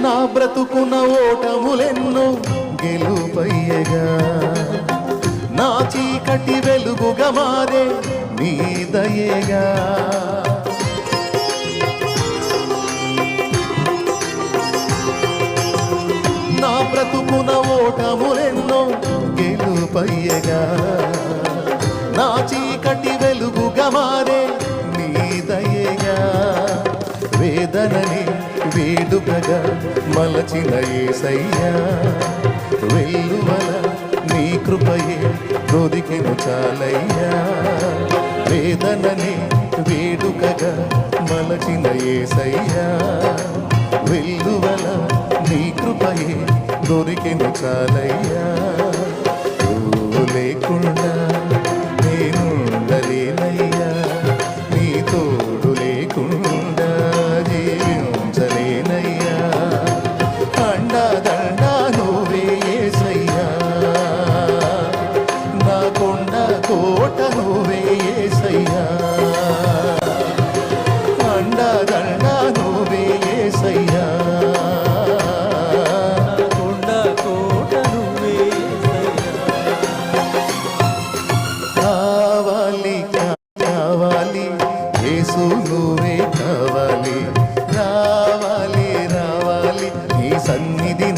నా బ్రతుకున ఓటములెన్నో గెలుపయ్యగా, నా చీకటి వెలుగుగా మారే నీ దయేగా. నా బ్రతుకున ఓటములెన్నో గెలుపయ్యగా, నా చీకటి వెలుగుగా మారే నీ దయేగా. వేదనని వేడుకగా మలచిన యేసయ్యా, వెల్లువల నీ కృపయే దొరికెను చాలయ్యా. వేదనని వేడుకగా మలచిన యేసయ్యా, వెల్లువల నీ కృపయే దొరికెను చాలయ్యా. నువ్వు లేకుండా నేనుండలేనయ్యా, నీ తోడు లేకుండా జీవించలేనయ్యా. అండదండ నువ్వే యేసయ్యా, నా కొండ కోట నువ్వే యేసయ్యా. అండదండ నువ్వే యేసయ్యా, కొండ కోట నువ్వే యేసయ్యా. కావాలి కావాలి యేసు నువ్వే కావాలి, రావాలి రావాలి నీ సన్నిధి